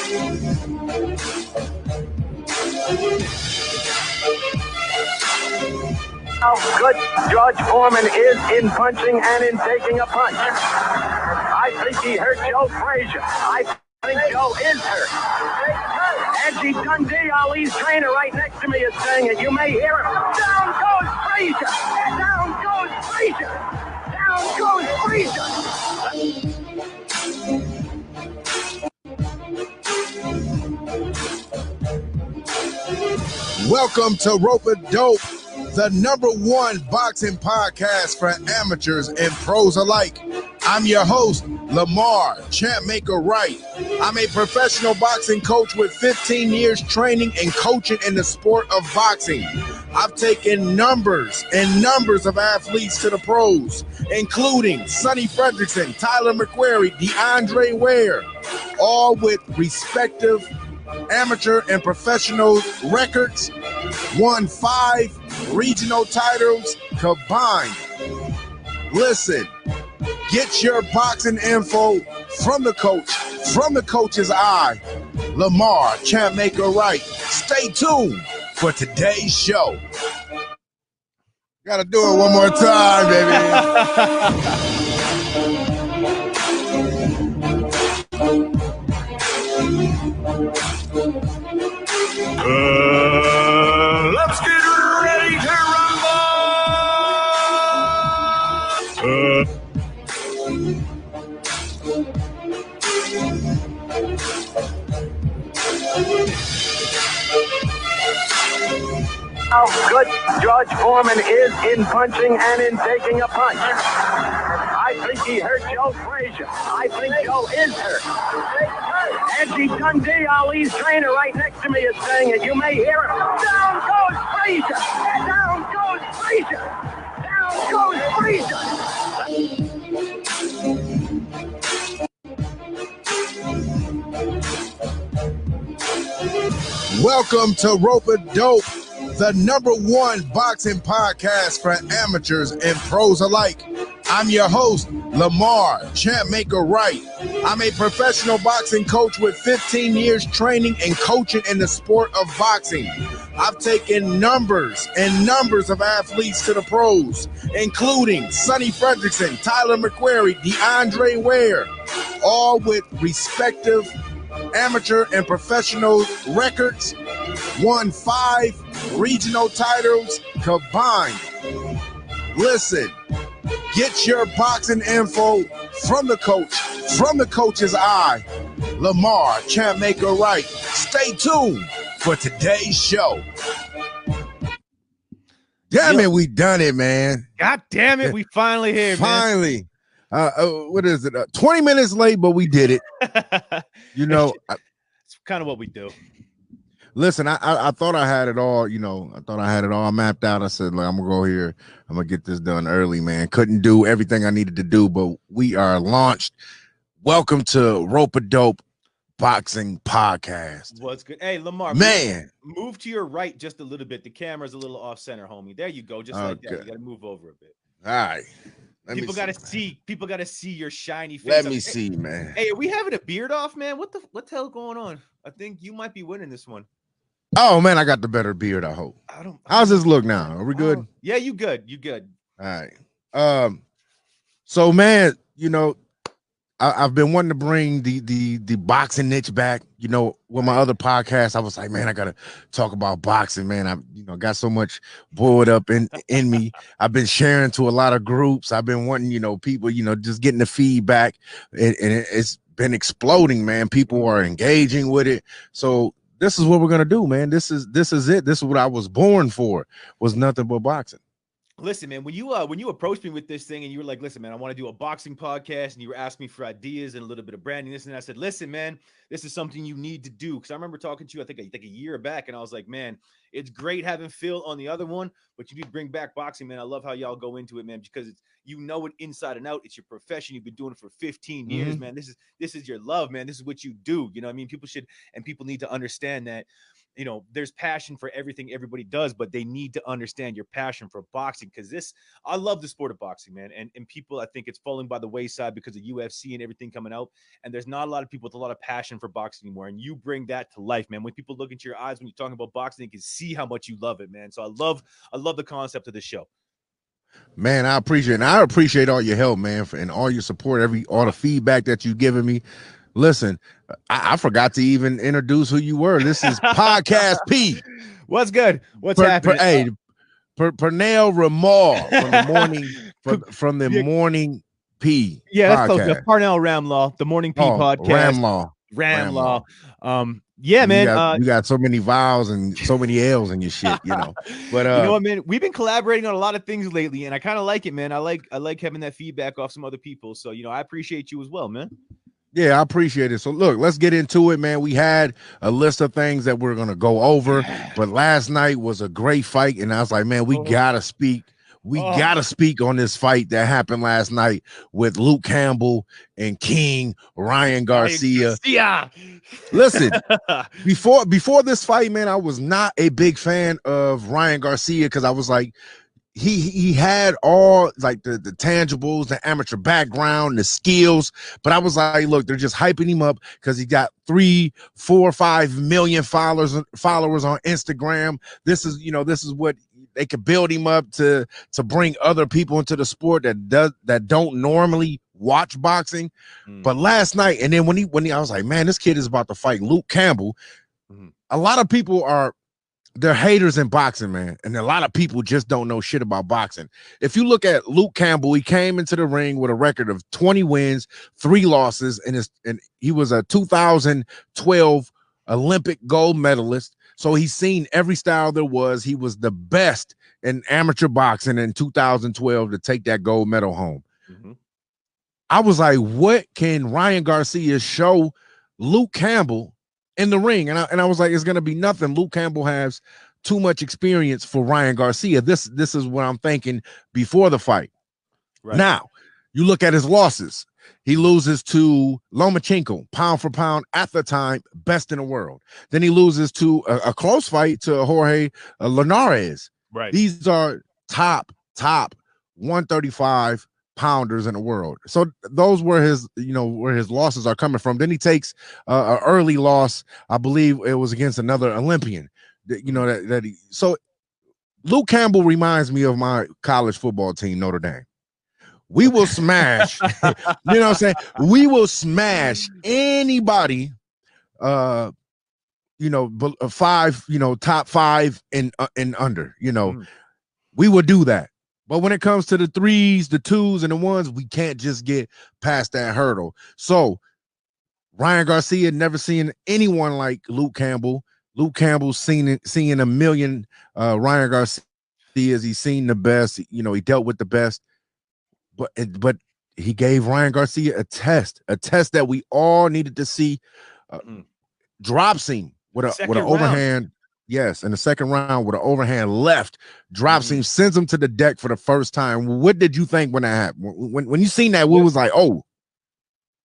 How good George Foreman is in punching and in taking a punch. I think he hurt Joe Frazier. I think Joe is hurt. Angie Dundee, Ali's trainer, right next to me is saying it. You may hear him. Down goes Frazier. Down goes Frazier. Down goes Frazier. Welcome to Rope-A-Dope, the #1 boxing podcast for amateurs and pros alike. I'm your host, Lamar Wright. I'm a professional boxing coach with 15 years training and coaching in the sport of boxing. I've taken numbers and numbers of athletes to the pros, including Sonny Fredrickson, Tyler McQuarrie, DeAndre Ware, all with respective amateur and professional records, won 5 regional titles combined. Listen, get your boxing info from the coach, from the coach's eye, Lamar Wright. Stay tuned for today's show. Gotta do it one more time, baby. Let's get ready to rumble! How good George Foreman is in punching and in taking a punch. I think he hurt Joe Frazier. I think Joe is hurt. Angie Dundee, Ali's trainer, right next to me is saying it. You may hear him. Down goes Frazier. Down goes Frazier. Down goes Frazier. Welcome to Rope-A-Dope, the #1 boxing podcast for amateurs and pros alike. I'm your host, Lamar Wright. I'm a professional boxing coach with 15 years training and coaching in the sport of boxing. I've taken numbers and numbers of athletes to the pros, including Sonny Fredrickson, Tyler McQuarrie, DeAndre Ware, all with respective amateur and professional records, won 5 regional titles combined. Listen, get your boxing info from the coach, from the coach's eye, Lamar Wright. Stay tuned for today's show. Damn it, we done it, man. God damn it, we finally here, finally. What is it? 20 minutes late, but we did it. You know, it's kind of what we do. Listen, I thought I had it all, I thought I had it all mapped out. I said, like, I'm going to go here. I'm going to get this done early, man. Couldn't do everything I needed to do, but we are launched. Welcome to Rope-A-Dope Boxing Podcast. What's good? Hey, Lamar, man, move to your right just a little bit. The camera's a little off center, homie. There you go. Just like that. You got to move over a bit. All right. People got to see. People got to see your shiny face. Let me see, man. Hey, are we having a beard off, man? What the hell going on? I think you might be winning this one. Oh man, I got the better beard. I hope. How's this look now? Are we good? Yeah, you good. You good. All right. So man, I've been wanting to bring the boxing niche back. With my other podcast, I was like, man, I gotta talk about boxing, man. I got so much boiled up in me. I've been sharing to a lot of groups. I've been wanting, people, just getting the feedback, and it's been exploding, man. People are engaging with it. So this is what we're gonna do, man. This is it. This is what I was born for. Was nothing but boxing. Listen, man, when you approached me with this thing and you were like, listen, man, I want to do a boxing podcast, and you were asking me for ideas and a little bit of branding, this and that, I said, listen, man, this is something you need to do. Because I remember talking to you, I think a year back, and I was like, man, It's great having Phil on the other one, but you need to bring back boxing, man. I love how y'all go into it, man, because it's you know it inside and out. It's your profession. You've been doing it for 15 years, man. This is your love, man. This is what you do. You know what I mean? People need to understand that, you know, there's passion for everything everybody does, but they need to understand your passion for boxing, because I love the sport of boxing, man. And people, I think it's falling by the wayside because of UFC and everything coming out. And there's not a lot of people with a lot of passion for boxing anymore. And you bring that to life, man. When people look into your eyes when you're talking about boxing, they can see how much you love it, man. So I love the concept of this show. Man, I appreciate it. And I appreciate all your help, man, and all your support, all the feedback that you've given me. Listen, I forgot to even introduce who you were. This is Podcast P. What's good? What's happening? Parnell Ramlall from the morning P. Yeah, that's close. Parnell Ramlall, the morning P podcast. Ramlall. Yeah, man. You got so many vowels and so many L's in your shit, you know. But you know what, man? We've been collaborating on a lot of things lately, and I kind of like it, man. I like having that feedback off some other people. So, you know, I appreciate you as well, man. Yeah, I appreciate it. So look, let's get into it, man. We had a list of things that we're gonna go over, but last night was a great fight, and I was like, man, we gotta speak. We gotta speak on this fight that happened last night with Luke Campbell and King Ryan Garcia. Listen, before this fight, man, I was not a big fan of Ryan Garcia because I was like, he had all like the tangibles, the amateur background, the skills, but I was like, look, they're just hyping him up because he got 3, 4, 5 million followers on Instagram. This is what they could build him up to bring other people into the sport that don't normally watch boxing. But last night, and then when he I was like, man, this kid is about to fight Luke Campbell. A lot of people they're haters in boxing, man, and a lot of people just don't know shit about boxing. If you look at Luke Campbell, he came into the ring with a record of 20 wins, 3 losses, and he was a 2012 Olympic gold medalist. So he's seen every style there was. He was the best in amateur boxing in 2012 to take that gold medal home. I was like, what can Ryan Garcia show Luke Campbell in the ring? And I was like, it's gonna be nothing. Luke Campbell has too much experience for Ryan Garcia. This is what I'm thinking before the fight. Right. Now, you look at his losses. He loses to Lomachenko, pound for pound at the time, best in the world. Then he loses to a close fight to Jorge Linares. Right. These are top 135 pounders in the world. So those were where his losses are coming from. Then he takes an early loss. I believe it was against another Olympian. So Luke Campbell reminds me of my college football team, Notre Dame. We will smash, you know what I'm saying? We will smash anybody, top 5 and under, we will do that. But when it comes to the 3s, the 2s, and the 1s, we can't just get past that hurdle. So Ryan Garcia never seen anyone like Luke Campbell. Luke Campbell seeing a million Ryan Garcias. He's seen the best. He dealt with the best. But he gave Ryan Garcia a test that we all needed to see. Drops him with an overhand. Yes, in the second round with an overhand left, drops him, sends him to the deck for the first time. What did you think when that happened? When you seen that, what was like, oh?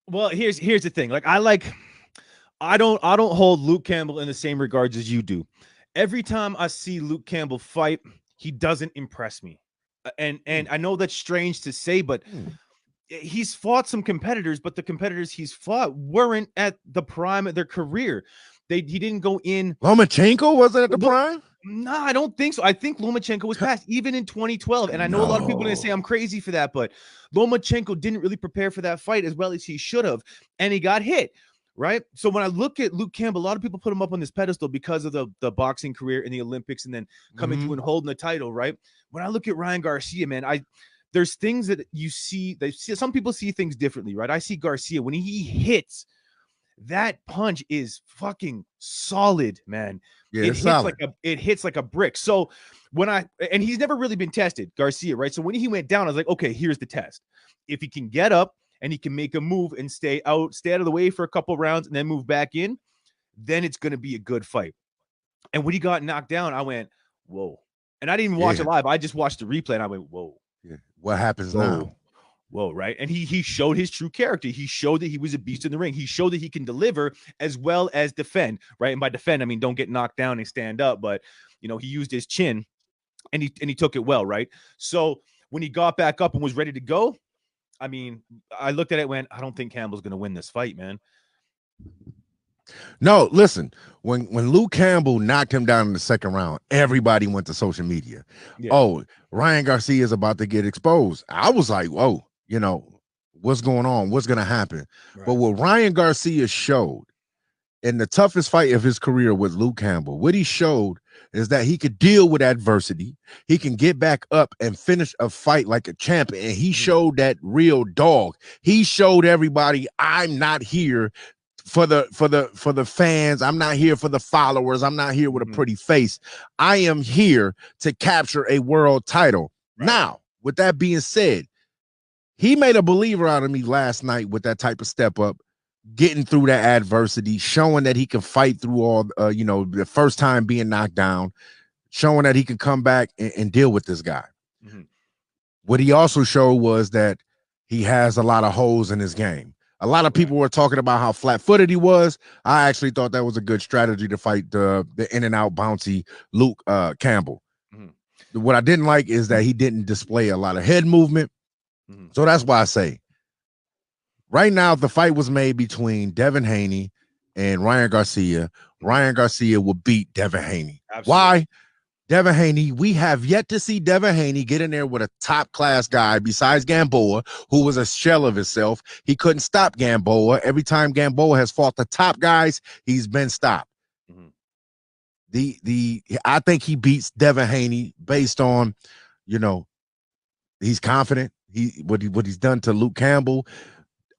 Well, here's the thing. Like I don't hold Luke Campbell in the same regards as you do. Every time I see Luke Campbell fight, he doesn't impress me. And I know that's strange to say, but he's fought some competitors, but the competitors he's fought weren't at the prime of their career. He didn't go in. Lomachenko wasn't at the prime? No, I don't think so. I think Lomachenko was passed even in 2012. And I know a lot of people are going to say I'm crazy for that, but Lomachenko didn't really prepare for that fight as well as he should have. And he got hit. Right. So when I look at Luke Campbell, a lot of people put him up on this pedestal because of the boxing career in the Olympics and then coming through and holding the title. Right. When I look at Ryan Garcia, man, there's things that you see. Some people see things differently. Right. I see Garcia when he hits, that punch is fucking solid, man. Yeah, it hits like a brick. So and he's never really been tested, Garcia. Right. So when he went down, I was like, OK, here's the test. If he can get up and he can make a move and stay out of the way for a couple rounds and then move back in, then it's going to be a good fight. And when he got knocked down, I went, whoa. And I didn't even watch it live. I just watched the replay and I went, whoa. Yeah. What happens now? Whoa, right? And he showed his true character. He showed that he was a beast in the ring. He showed that he can deliver as well as defend, right? And by defend, I mean don't get knocked down and stand up, but you know, he used his chin and he took it well, right? So when he got back up and was ready to go, I mean, I looked at it and went, I don't think Campbell's going to win this fight, man. No, listen, when Luke Campbell knocked him down in the second round, everybody went to social media. Yeah. Oh, Ryan Garcia is about to get exposed. I was like, whoa, you know, what's going on? What's going to happen? Right. But what Ryan Garcia showed in the toughest fight of his career with Luke Campbell, what he showed is that he could deal with adversity. He can get back up and finish a fight like a champion. And he showed that real dog. He showed everybody, I'm not here for the fans. I'm not here for the followers. I'm not here with a pretty face. I am here to capture a world title. Right. Now, with that being said, he made a believer out of me last night with that type of step up, getting through that adversity, showing that he can fight through all, you know, the first time being knocked down, showing that he can come back and deal with this guy. Mm-hmm. What he also showed was that he has a lot of holes in his game. A lot of people were talking about how flat-footed he was. I actually thought that was a good strategy to fight the in-and-out bouncy Luke Campbell. Mm-hmm. What I didn't like is that he didn't display a lot of head movement. Mm-hmm. So that's why I say, right now, if the fight was made between Devin Haney and Ryan Garcia will beat Devin Haney. Absolutely. Why? Devin Haney, we have yet to see Devin Haney get in there with a top-class guy besides Gamboa, who was a shell of himself. He couldn't stop Gamboa. Every time Gamboa has fought the top guys, he's been stopped. Mm-hmm. I think he beats Devin Haney based on, you know, he's confident. What he's done to Luke Campbell.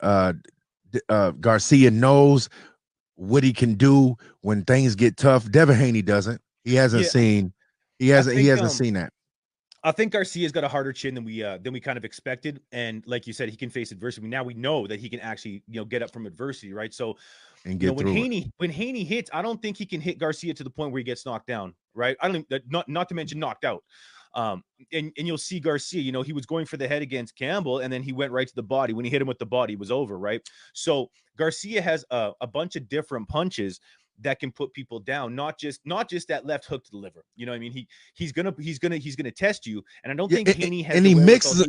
Garcia knows what he can do when things get tough. Devin Haney doesn't. He hasn't seen. He hasn't seen that. I think Garcia's got a harder chin than we kind of expected, and like you said, he can face adversity. Now we know that he can actually, you know, get up from adversity, right? So, and get when Haney hits, I don't think he can hit Garcia to the point where he gets knocked down, right? I don't not to mention knocked out. And you'll see Garcia, you know, he was going for the head against Campbell, and then he went right to the body. When he hit him with the body, it was over, right? So Garcia has a bunch of different punches that can put people down, not just that left hook to the liver. You know what I mean? He's gonna test you, and I don't think Haney has. And he mixes.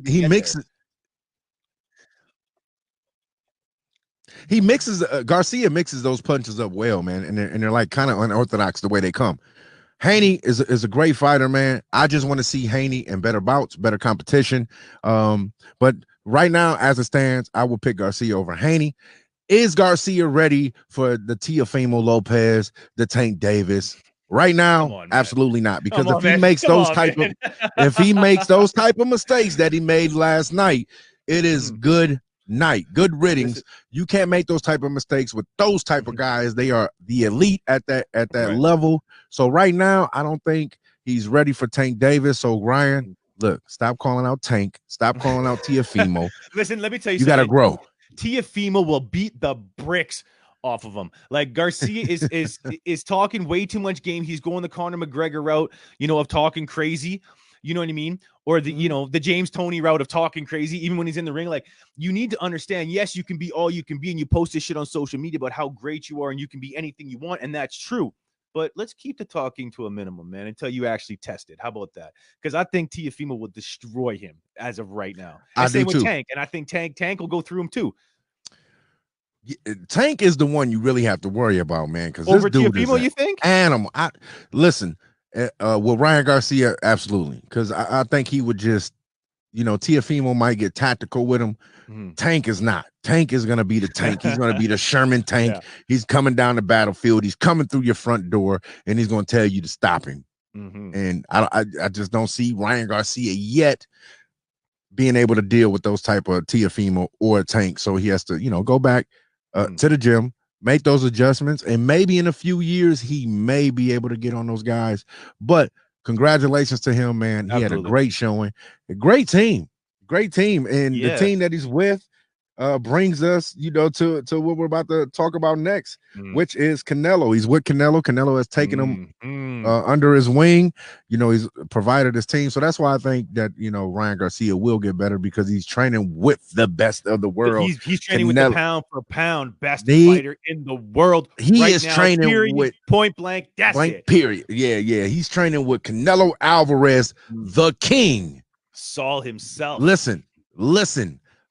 Garcia mixes those punches up well, man, and they're like kind of unorthodox the way they come. Haney is a great fighter, man. I just want to see Haney in better bouts, better competition. But right now, as it stands, I will pick Garcia over Haney. Is Garcia ready for the Teofimo Lopez, the Tank Davis? Right now, absolutely not. Because if he makes those type of mistakes that he made last night, it is good night, good riddance. You can't make those type of mistakes with those type of guys. They are the elite at that level. So right now, I don't think he's ready for Tank Davis. So Ryan, look, stop calling out Tank. Stop calling out Teofimo. Listen, let me tell you, you got to grow. Teofimo will beat the bricks off of him. Like Garcia is talking way too much game. He's going the Conor McGregor route, you know, of talking crazy. You know what I mean? Or the, you know, the James Toney route of talking crazy, even when he's in the ring. Like, you need to understand, yes, you can be all you can be, and you post this shit on social media about how great you are, and you can be anything you want, and that's true. But let's keep the talking to a minimum, man, until you actually test it. How about that? Because I think Teofimo will destroy him as of right now. I do with Tank, and I think Tank will go through him too. Tank is the one you really have to worry about, man. Because over Teofimo, you think? Animal. Listen, with Ryan Garcia, absolutely. Because I think he would just, you know, Teofimo might get tactical with him. Mm-hmm. Tank is not. Tank is going to be the Tank. He's going to be the Sherman Tank. Yeah. He's coming down the battlefield. He's coming through your front door, and he's going to tell you to stop him. Mm-hmm. And I just don't see Ryan Garcia yet being able to deal with those type of Teofimo or Tank. So he has to, you know, go back to the gym, make those adjustments, and maybe in a few years he may be able to get on those guys. But congratulations to him, man. He had a great showing, a great team, and the team that he's with, brings us, to what we're about to talk about next, Mm. which is Canelo. He's with Canelo. Canelo has taken him Mm. under his wing. He's provided his team. So that's why I think that, Ryan Garcia will get better, because he's training with the best of the world. He's training with the pound for pound best fighter in the world. He right is now, training period, with point blank. That's it. Period. Yeah. He's training with Canelo Alvarez, the king. Saul himself. Listen.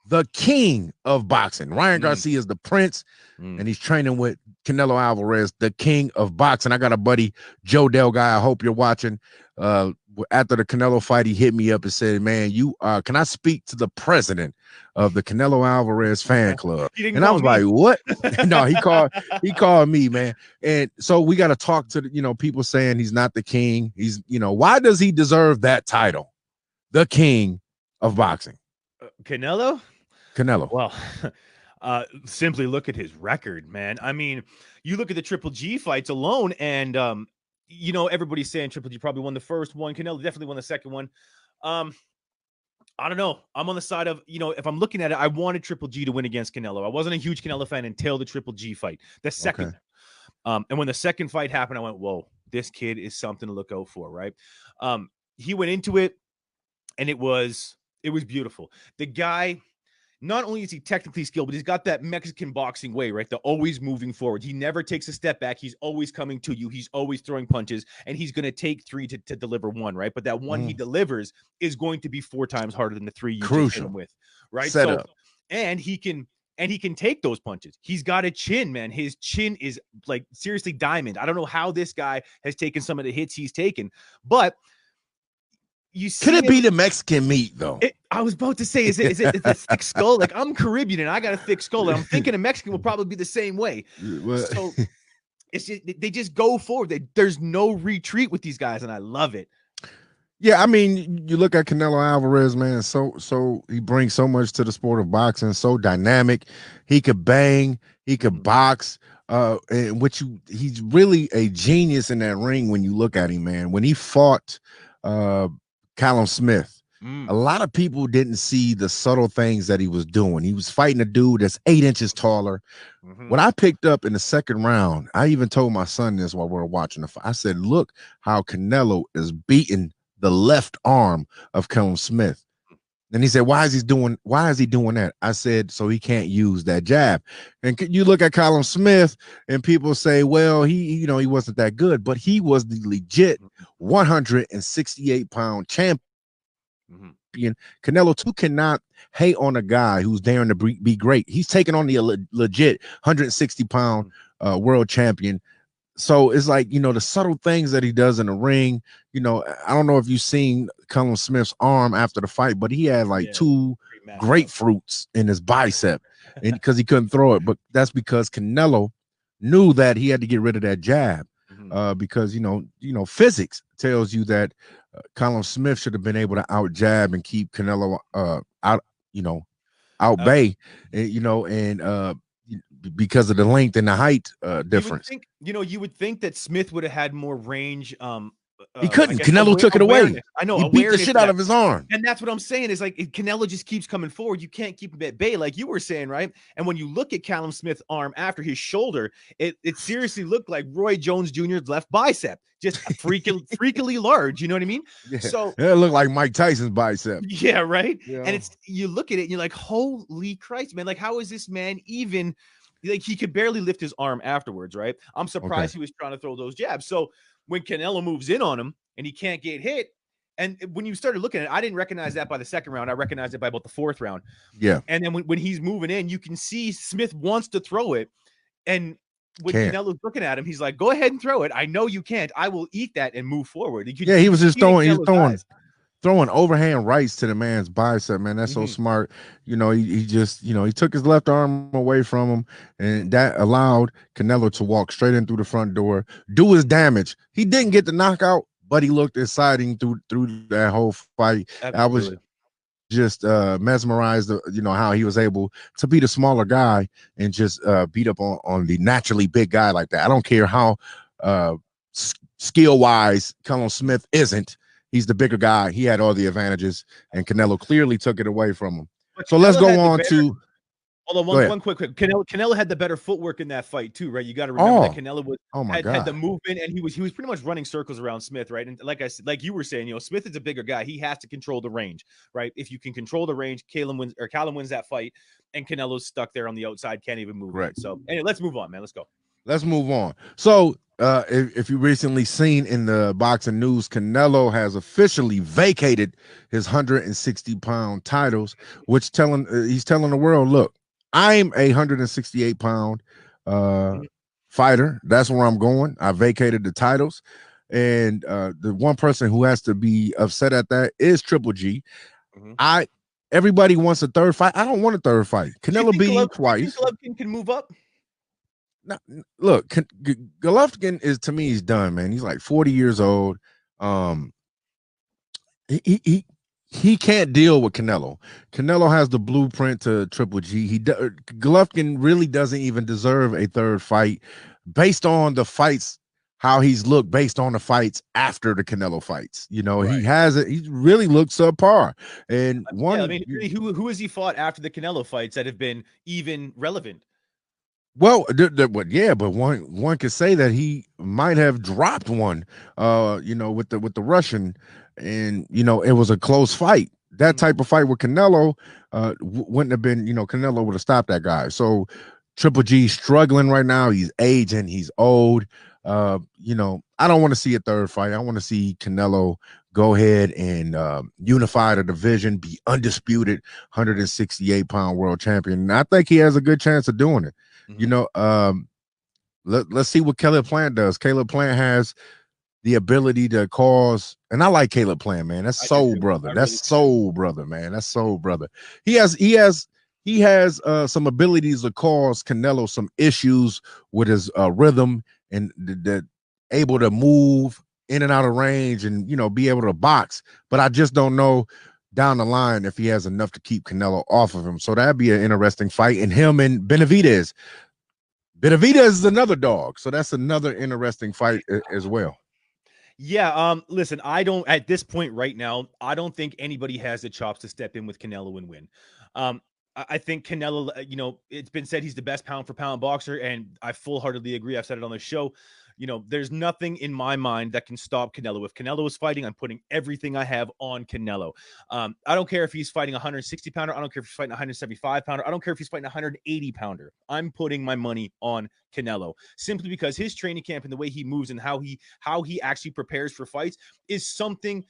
The king of boxing. Ryan Garcia is the prince, and he's training with Canelo Alvarez, the king of boxing. I got a buddy, Joe Del Guy. I hope you're watching. After the Canelo fight, he hit me up and said, "Man, can I speak to the president of the Canelo Alvarez fan club?" And I was like, "What?" No, he called me, man. And so we got to talk to people saying he's not the king. He's, why does he deserve that title? The king of boxing. Canelo? Well, simply look at his record, man. I mean, you look at the Triple G fights alone, and everybody's saying Triple G probably won the first one. Canelo definitely won the second one. I don't know. I'm on the side of, if I'm looking at it, I wanted Triple G to win against Canelo. I wasn't a huge Canelo fan until the Triple G fight, the second. Okay. And when the second fight happened, I went, whoa, this kid is something to look out for, right? He went into it, and it was beautiful. The guy, not only is he technically skilled, but he's got that Mexican boxing way, right? The always moving forward. He never takes a step back. He's always coming to you. He's always throwing punches, and he's going to take 3 to deliver 1, right? But that one he delivers is going to be 4 times harder than the 3 you just hit him with, right? And he can take those punches. He's got a chin, man. His chin is like seriously diamond. I don't know how this guy has taken some of the hits he's taken, but could it be the Mexican meat though? I was about to say, is it the thick skull? Like, I'm Caribbean and I got a thick skull, and I'm thinking a Mexican will probably be the same way. So it's just, they just go forward. There's no retreat with these guys, and I love it. Yeah, I mean, you look at Canelo Alvarez, man. So he brings so much to the sport of boxing. So dynamic. He could bang. He could box. And he's really a genius in that ring when you look at him, man. When he fought Callum Smith, a lot of people didn't see the subtle things that he was doing. He was fighting a dude that's 8 inches taller. What I picked up in the second round, I even told my son this while we were watching the fight. I said, look how Canelo is beating the left arm of Callum Smith. And he said, why is he doing that? I said, so he can't use that jab. And you look at Callum Smith and people say, well, he wasn't that good, but he was the legit 168-pound champion. Canelo too cannot hate on a guy who's daring to be great. He's taking on the legit 160-pound world champion. So it's like, the subtle things that he does in the ring. I don't know if you've seen Callum Smith's arm after the fight, but he had like 2 grapefruits in his bicep, and because he couldn't throw it. But that's because Canelo knew that he had to get rid of that jab, because physics tells you that Callum Smith should have been able to out jab and keep Canelo out bay, and because of the length and the height difference. You would think that Smith would have had more range. He couldn't. Canelo took it away. I know. He beat the shit out of his arm. And that's what I'm saying is, like, Canelo just keeps coming forward. You can't keep him at bay, like you were saying, right? And when you look at Callum Smith's arm after his shoulder, it seriously looked like Roy Jones Jr.'s left bicep, just freakily large. You know what I mean? Yeah. So it looked like Mike Tyson's bicep. Yeah, right. Yeah. And you look at it and you're like, holy Christ, man! Like, how is this man even? Like, he could barely lift his arm afterwards, right? I'm surprised he was trying to throw those jabs. So when Canelo moves in on him and he can't get hit, and when you started looking at it, I didn't recognize that by the second round. I recognized it by about the 4th round. Yeah. And then when he's moving in, you can see Smith wants to throw it. And when Canelo's looking at him, he's like, go ahead and throw it. I know you can't. I will eat that and move forward. He was just throwing overhand rights to the man's bicep, man. That's so smart. He just, he took his left arm away from him, and that allowed Canelo to walk straight in through the front door, do his damage. He didn't get the knockout, but he looked exciting through that whole fight. Absolutely. I was just mesmerized, how he was able to beat a smaller guy and just beat up on the naturally big guy like that. I don't care how skill-wise Callum Smith isn't. He's the bigger guy. He had all the advantages, and Canelo clearly took it away from him. So let's go on to Hold Go on, ahead. one quick. Canelo had the better footwork in that fight too, right? You got to remember that Canelo my had God. the movement, and he was pretty much running circles around Smith, right? And like I said, like you were saying, Smith is a bigger guy. He has to control the range, right? If you can control the range, Callum wins that fight, and Canelo's stuck there on the outside, can't even move in. So anyway, let's move on, man. Let's go. Let's move on. So, if you recently seen in the boxing news, Canelo has officially vacated his 160-pound titles, which he's telling the world, look, I'm a 168-pound fighter. That's where I'm going. I vacated the titles, and the one person who has to be upset at that is Triple G. Everybody wants a third fight. I don't want a third fight. Canelo beat him twice. Do you think Golovkin can move up? Now, look, Golovkin is, to me, he's done, man. He's like 40 years old. He can't deal with Canelo. Canelo has the blueprint to Triple G. Golovkin really doesn't even deserve a third fight based on the fights, how he's looked based on the fights after the Canelo fights. He really looked subpar. And who has he fought after the Canelo fights that have been even relevant? Well, but one could say that he might have dropped one, with the Russian, and it was a close fight. That type of fight with Canelo wouldn't have been, Canelo would have stopped that guy. So Triple G struggling right now. He's aging. He's old. I don't want to see a third fight. I want to see Canelo go ahead and unify the division, be undisputed 168-pound world champion. And I think he has a good chance of doing it. Let's see what Caleb Plant does. Caleb Plant has the ability to cause, and I like Caleb Plant, man. That's soul brother. That's soul brother, man. That's soul brother. He has some abilities to cause Canelo some issues with his rhythm and the able to move in and out of range and be able to box. But I just don't know down the line if he has enough to keep Canelo off of him. So that'd be an interesting fight. And him and Benavidez. Benavidez is another dog. So that's another interesting fight as well. Yeah. Listen, at this point right now, I don't think anybody has the chops to step in with Canelo and win. I think Canelo, it's been said he's the best pound for pound boxer, and I full-heartedly agree. I've said it on the show. There's nothing in my mind that can stop Canelo. If Canelo is fighting, I'm putting everything I have on Canelo. I don't care if he's fighting a 160-pounder. I don't care if he's fighting a 175-pounder. I don't care if he's fighting a 180-pounder. I'm putting my money on Canelo simply because his training camp and the way he moves and how he actually prepares for fights is something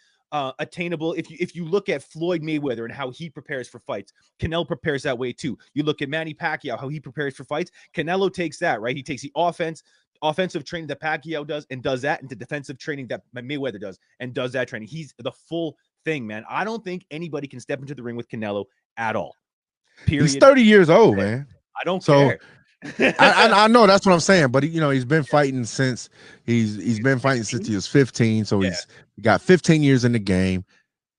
attainable. If you look at Floyd Mayweather and how he prepares for fights, Canelo prepares that way too. You look at Manny Pacquiao, how he prepares for fights. Canelo takes that, right? He takes the offensive training that Pacquiao does and does that, into defensive training that Mayweather does and does that training. He's the full thing, man. I don't think anybody can step into the ring with Canelo at all. Period. He's 30 years old, man. I don't care. I know, that's what I'm saying, but he's been fighting since he's been fighting since he was 15. So he's got 15 years in the game,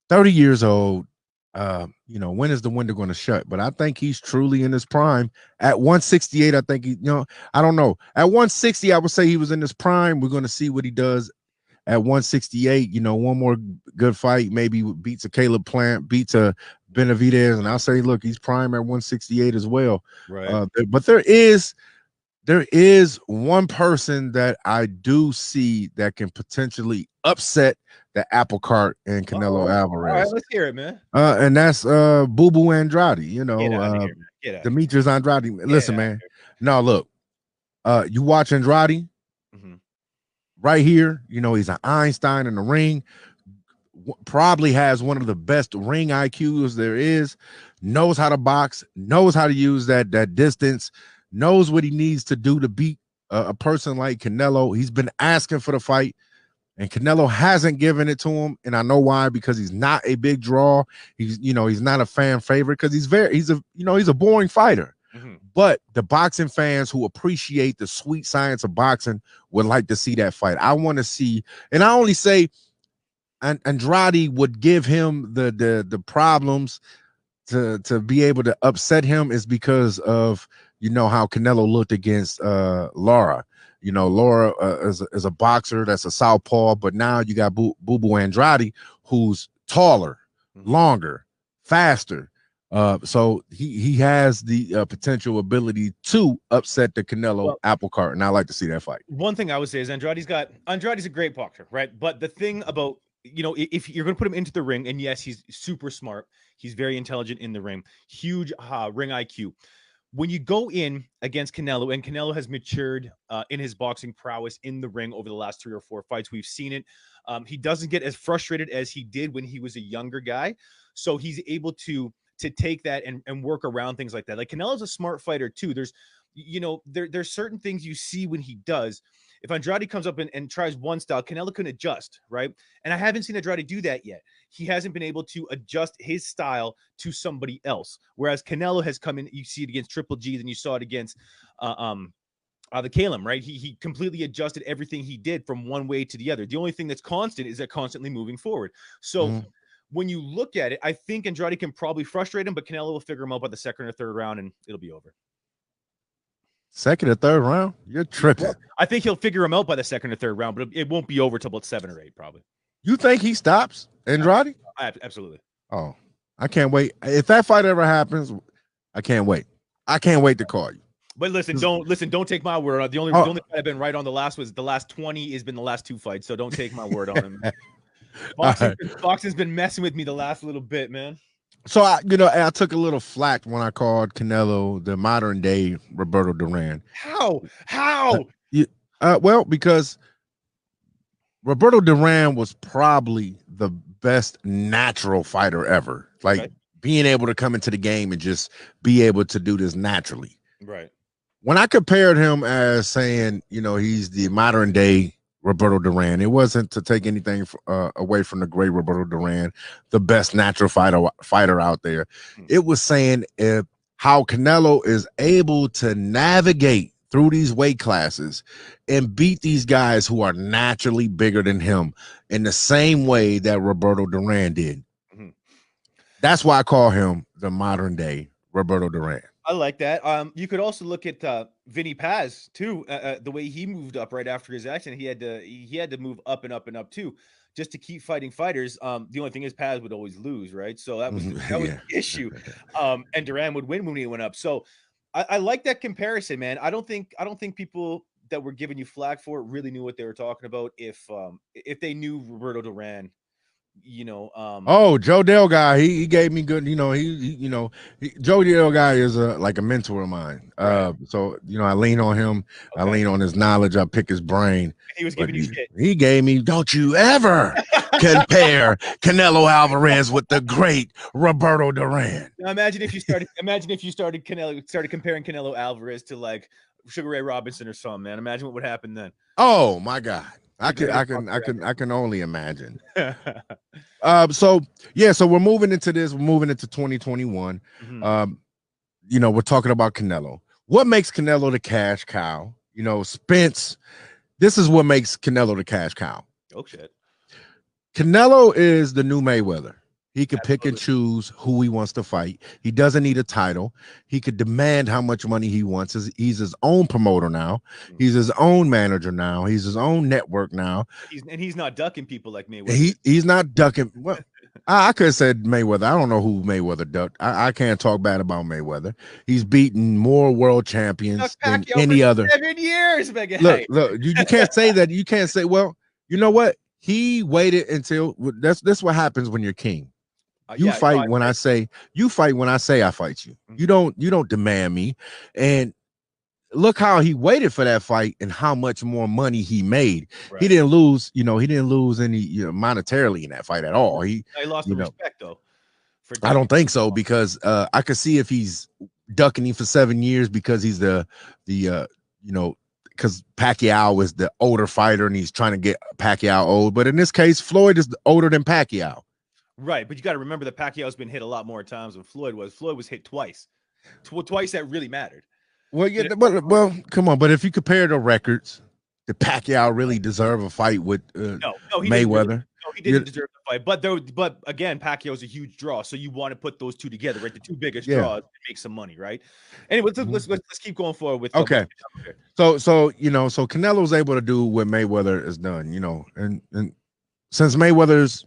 30 years old. When is the window going to shut? But I think he's truly in his prime at 168. I think I don't know. At 160, I would say he was in his prime. We're going to see what he does at 168. One more good fight, maybe beats a Caleb Plant, beats a Benavidez, and I'll say, look, he's prime at 168 as well. Right. But there is one person that I do see that can potentially upset the apple cart in Canelo Alvarez. All right, let's hear it, man. And that's Boo Boo Andrade. Get out of here, man. Get out. Demetrius Andrade. Listen, man. No, look. You watch Andrade right here. He's an Einstein in the ring. Probably has one of the best ring IQs there is. Knows how to box. Knows how to use that distance. Knows what he needs to do to beat a person like Canelo. He's been asking for the fight, and Canelo hasn't given it to him. And I know why, because he's not a big draw. He's not a fan favorite because he's a boring fighter. But the boxing fans who appreciate the sweet science of boxing would like to see that fight. I want to see, and I only say Andrade would give him the problems to be able to upset him is because of how Canelo looked against Lara. Lara is a boxer that's a southpaw, but now you got Boo Boo Andrade, who's taller, longer, faster, So he has the potential ability to upset the Canelo apple cart, and I like to see that fight. One thing I would say is Andrade's a great boxer, right? But the thing about, if you're going to put him into the ring, and yes, he's super smart, he's very intelligent in the ring, huge ring IQ. When you go in against Canelo, and Canelo has matured in his boxing prowess in the ring over the last 3 or 4 fights, we've seen it. He doesn't get as frustrated as he did when he was a younger guy, so he's able to take that and work around things like that. Like, Canelo's a smart fighter too. There's certain things you see when he does. If Andrade comes up and tries one style, Canelo can adjust, right? And I haven't seen Andrade do that yet. He hasn't been able to adjust his style to somebody else. Whereas Canelo has come in, you see it against Triple G, then you saw it against the Calum, right? He completely adjusted everything he did from one way to the other. The only thing that's constant is that constantly moving forward. So when you look at it, I think Andrade can probably frustrate him, but Canelo will figure him out by the second or third round, and it'll be over. Second or third round? You're tripping. I think he'll figure him out by the second or third round, but it won't be over till about 7 or 8, probably. You think he stops Andrade? Absolutely. Oh, I can't wait. If that fight ever happens, I can't wait. I can't wait to call you. But don't take my word on it. The only fight I've been right on the last 20 has been the last 2 fights, so don't take my word on it. Boxing's been messing with me the last little bit, man. So I took a little flack when I called Canelo the modern day Roberto Duran. How? Well, because Roberto Duran was probably the best natural fighter ever. Like, being able to come into the game and just be able to do this naturally. Right. When I compared him as saying, he's the modern day Roberto Duran, it wasn't to take anything away from the great Roberto Duran, the best natural fighter out there. It was saying how Canelo is able to navigate through these weight classes and beat these guys who are naturally bigger than him in the same way that Roberto Duran did. That's why I call him the modern day Roberto Duran. I like that. You could also look at Vinny Paz too. The way he moved up right after his accident, he had to move up and up and up too, just to keep fighting fighters. The only thing is, Paz would always lose, right? So that was the issue. And Duran would win when he went up. So I like that comparison, man. I don't think people that were giving you flack for it really knew what they were talking about. If they knew Roberto Duran. Joe Dale guy, he gave me good, Joe Dale guy is like a mentor of mine. So I lean on him. Okay. I lean on his knowledge. I pick his brain. He was giving you shit. He gave me, don't you ever compare Canelo Alvarez with the great Roberto Duran. Now imagine if you started comparing Canelo Alvarez to like Sugar Ray Robinson or something, man. Imagine what would happen then. Oh my God. I can only imagine. So we're moving into this. We're moving into 2021. We're talking about Canelo. What makes Canelo the cash cow? Spence. This is what makes Canelo the cash cow. Oh shit. Canelo is the new Mayweather. He could pick and choose who he wants to fight. He doesn't need a title. He could demand how much money he wants. He's his own promoter now. He's his own manager now. He's his own network now. He's not ducking people like Mayweather. He's not ducking. Well, I could have said Mayweather. I don't know who Mayweather ducked. I can't talk bad about Mayweather. He's beaten more world champions than any other. 7 years, Mega. Look, you can't say that. You can't say, well, you know what? He waited until that's what happens when you're king. You fight when I say you fight when I say I fight you. You don't demand me. And look how he waited for that fight and how much more money he made. Right. He didn't lose, any monetarily in that fight at all. He lost the respect though. I don't think so, because I could see if he's ducking him for 7 years because he's because Pacquiao is the older fighter and he's trying to get Pacquiao old. But in this case, Floyd is older than Pacquiao. Right, but you got to remember that Pacquiao's been hit a lot more times than Floyd was. Floyd was hit twice. Twice that really mattered. Well, yeah, well, come on. But if you compare the records, did Pacquiao really deserve a fight with Mayweather? He didn't deserve the fight. But again, Pacquiao's a huge draw, so you want to put those two together, right? The two biggest draws to make some money, right? Anyway, let's keep going forward with. Okay. So Canelo's able to do what Mayweather has done, and since Mayweather's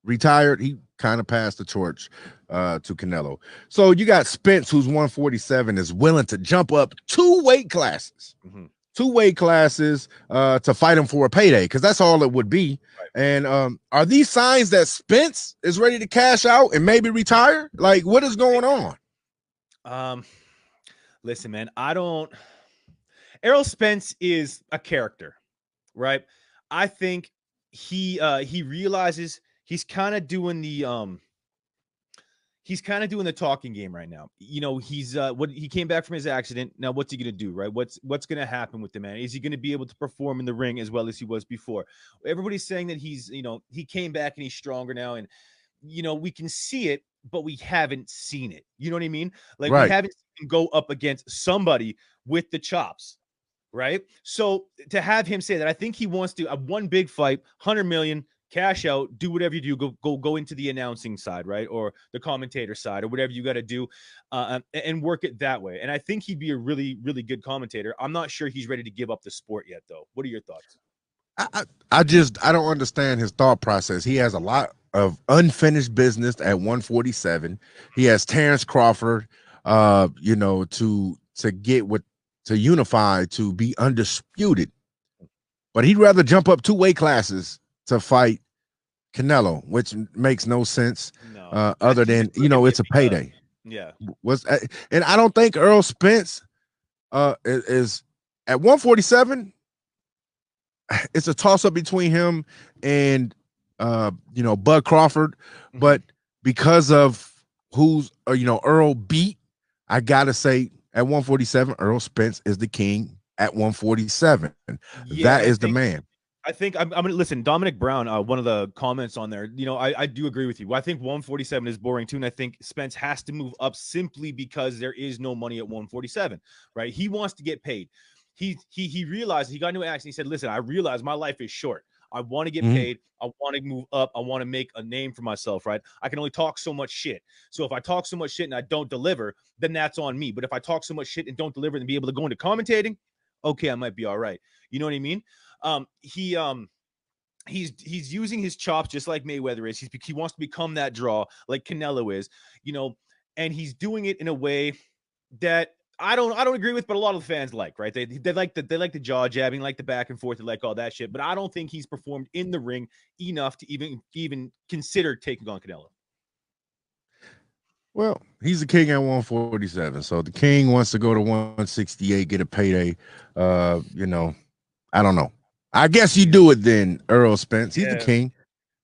retired, he kind of pass the torch to Canelo. So you got Spence, who's 147, is willing to jump up 2 weight classes. Mm-hmm. 2 weight classes to fight him for a payday, because that's all it would be. Right. And are these signs that Spence is ready to cash out and maybe retire? Like, what is going on? Listen, man, Errol Spence is a character, right? I think he realizes he's kind of doing the talking game right now. You know, he's he came back from his accident. Now, what's he gonna do, right? What's gonna happen with the man? Is he gonna be able to perform in the ring as well as he was before? Everybody's saying that he's, you know, he came back and he's stronger now, and you know, we can see it, but we haven't seen it. You know what I mean? Like, right. We haven't seen him go up against somebody with the chops, right? So to have him say that, I think he wants to one big fight, 100 million. Cash out, do whatever you do, go into the announcing side, right? Or the commentator side, or whatever you got to do, and work it that way. And I think he'd be a really, really good commentator. I'm not sure he's ready to give up the sport yet, though. What are your thoughts? I don't understand his thought process. He has a lot of unfinished business at 147. He has Terrence Crawford, you know, to unify, to be undisputed. But he'd rather jump up 2 weight classes to fight Canelo, which makes no sense. No, other than, you know, it's a payday. Yeah. And I don't think Errol Spence is at 147. It's a toss up between him and you know, Bud Crawford, but because of who's you know, Earl beat, I gotta say at 147, Errol Spence is the king at 147. Yeah, that is the man. I think I'm gonna listen. Dominic Brown, one of the comments on there, you know, I do agree with you. I think 147 is boring too, and I think Spence has to move up simply because there is no money at 147, right? He wants to get paid. He realized, he got into an accident. He said, "Listen, I realize my life is short. I want to get paid. I want to move up. I want to make a name for myself, right? I can only talk so much shit. So if I talk so much shit and I don't deliver, then that's on me. But if I talk so much shit and don't deliver and be able to go into commentating, okay, I might be all right." You know what I mean? He's using his chops just like Mayweather is. He wants to become that draw like Canelo is, you know, and he's doing it in a way that I don't agree with, but a lot of the fans like, right? They like the jaw jabbing, like the back and forth, they like all that shit. But I don't think he's performed in the ring enough to even consider taking on Canelo. Well, he's the king at 147. So the king wants to go to 168, get a payday. You know, I don't know. I guess you do it then, Errol Spence. He's the king.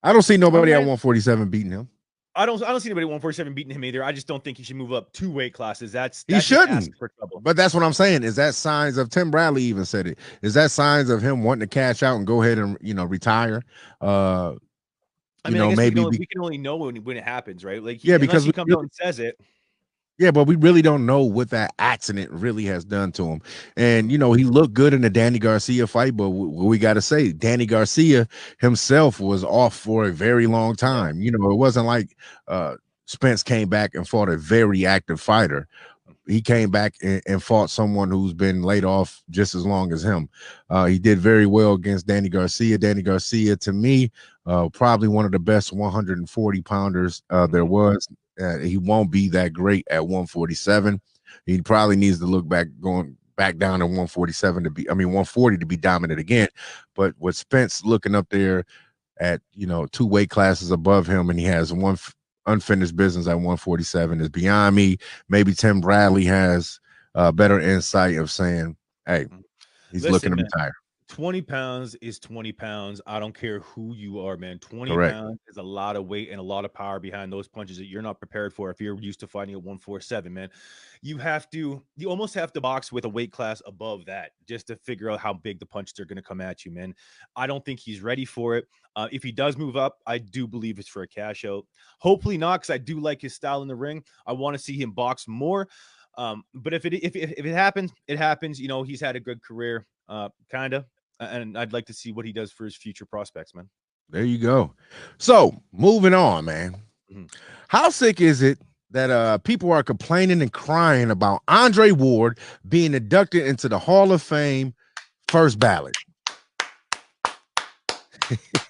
I don't see nobody at 147 beating him. I don't see anybody at 147 beating him either. I just don't think he should move up 2 weight classes. He shouldn't. But that's what I'm saying. Is that signs of, Tim Bradley even said it, is that signs of him wanting to cash out and go ahead and, you know, retire? I mean, know, maybe we can only know when it happens, right? Like, because he comes out and says it. Yeah, but we really don't know what that accident really has done to him. And, you know, he looked good in the Danny Garcia fight, but we got to say, Danny Garcia himself was off for a very long time. You know, it wasn't like Spence came back and fought a very active fighter. He came back and fought someone who's been laid off just as long as him. He did very well against Danny Garcia. Danny Garcia, to me, probably one of the best 140 pounders there was. He won't be that great at 147. He probably needs to look going back down to 147 140 to be dominant again. But with Spence looking up there at, you know, 2 weight classes above him, and he has one unfinished business at 147 is beyond me. Maybe Tim Bradley has better insight of saying, hey, he's looking to retire. 20 pounds is 20 pounds. I don't care who you are, man. 20 pounds is a lot of weight and a lot of power behind those punches that you're not prepared for if you're used to fighting at 147, man. You almost have to box with a weight class above that just to figure out how big the punches are going to come at you, man. I don't think he's ready for it. If he does move up, I do believe it's for a cash out. Hopefully not, because I do like his style in the ring. I want to see him box more. But if it happens, it happens. You know, he's had a good career, kind of. And I'd like to see what he does for his future prospects, man. There you go. So moving on, man. How sick is it that people are complaining and crying about Andre Ward being inducted into the Hall of Fame first ballot?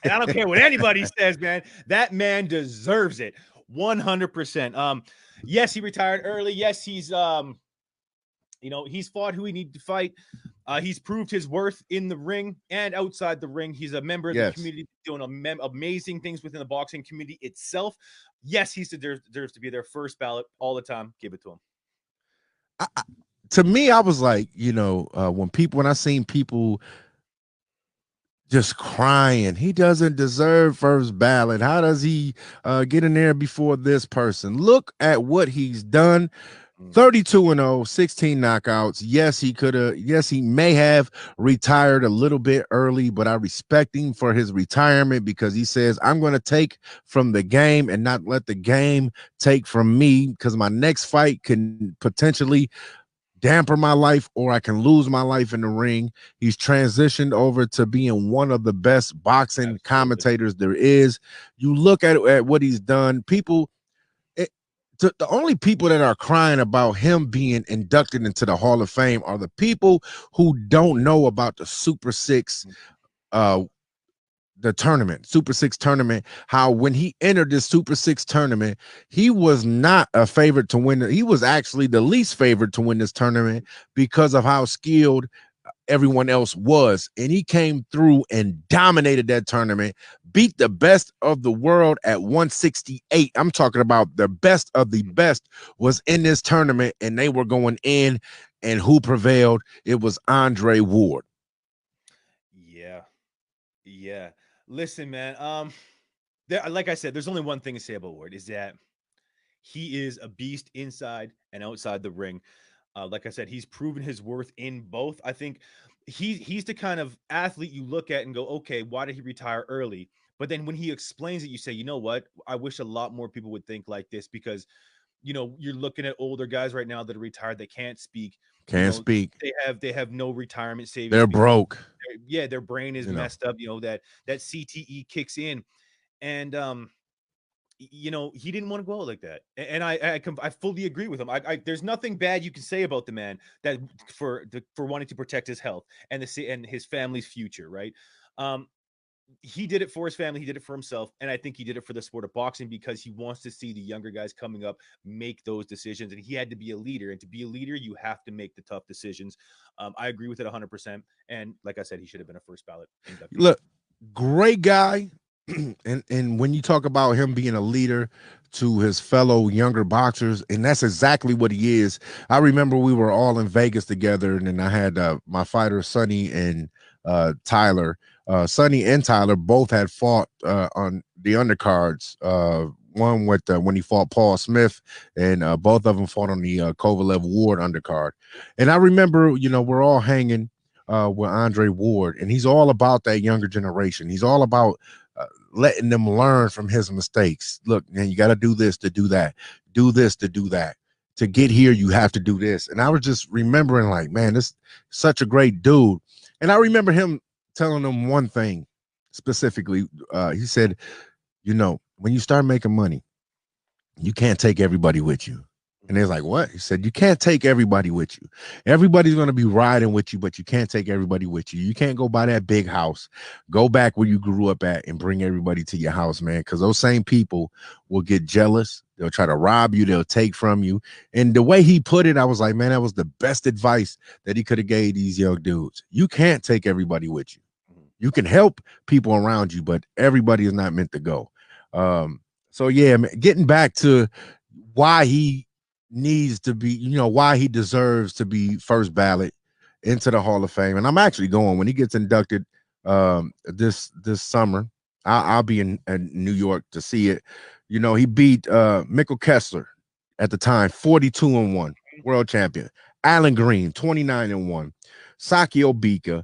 And I don't care what anybody says, man. That man deserves it 100%. Yes, he retired early. Yes, he's he's fought who he needed to fight. He's proved his worth in the ring and outside the ring. He's a member of the community doing amazing things within the boxing community itself. Yes, he deserves to be their first ballot all the time. Give it to him. To me, I was like, when I seen people just crying, he doesn't deserve first ballot. How does he get in there before this person? Look at what he's done. 32-0, 16 knockouts. Yes, he may have retired a little bit early, but I respect him for his retirement because he says, I'm going to take from the game and not let the game take from me, because my next fight can potentially damper my life or I can lose my life in the ring. He's transitioned over to being one of the best boxing commentators there is. You look at what he's done. The only people that are crying about him being inducted into the Hall of Fame are the people who don't know about the Super Six, the tournament, Super Six tournament. How when he entered this Super Six tournament, he was not a favorite to win. He was actually the least favorite to win this tournament because of how skilled everyone else was, and he came through and dominated that tournament, beat the best of the world at 168. I'm talking about the best of the best was in this tournament, and they were going in, and who prevailed? It was Andre Ward. Yeah. Listen, man, like I said, there's only one thing to say about Ward, is that he is a beast inside and outside the ring. Like I said, he's proven his worth in both. I think he's the kind of athlete you look at and go, okay, why did he retire early? But then when he explains it, you say, you know what? I wish a lot more people would think like this, because, you're looking at older guys right now that are retired. They can't speak. They have no retirement savings. They're broke. Their brain is messed up. That CTE kicks in, and he didn't want to go out like that, and I fully agree with him. There's nothing bad you can say about the man that for wanting to protect his health and his family's future, right? He did it for his family, he did it for himself, and I think he did it for the sport of boxing because he wants to see the younger guys coming up make those decisions, and he had to be a leader, and to be a leader, you have to make the tough decisions. I agree with it 100%, and like I said, he should have been a first ballot inductee. Look, great guy. And when you talk about him being a leader to his fellow younger boxers, and that's exactly what he is. I remember we were all in Vegas together, and then I had my fighters, Sonny and Tyler. Sonny and Tyler both had fought on the undercards. One with when he fought Paul Smith, and both of them fought on the Kovalev Ward undercard. And I remember, we're all hanging with Andre Ward, and he's all about that younger generation. He's all about letting them learn from his mistakes. Look, man, you got to do this to do that, do this to do that. To get here, you have to do this. And I was just remembering, like, man, this is such a great dude. And I remember him telling them one thing specifically. He said, when you start making money, you can't take everybody with you. And they're like, what? He said, you can't take everybody with you. Everybody's going to be riding with you, but you can't take everybody with you. You can't go buy that big house, go back where you grew up at and bring everybody to your house, man, because those same people will get jealous. They'll try to rob you. They'll take from you. And the way he put it, I was like, man, that was the best advice that he could have gave these young dudes. You can't take everybody with you. You can help people around you, but everybody is not meant to go. So, yeah, man, getting back to why he needs to be, why he deserves to be first ballot into the Hall of Fame. And I'm actually going when he gets inducted this summer. I'll be in New York to see it. He beat Mikkel Kessler at the time, 42-1, world champion. Alan Green, 29-1. Saki Obika,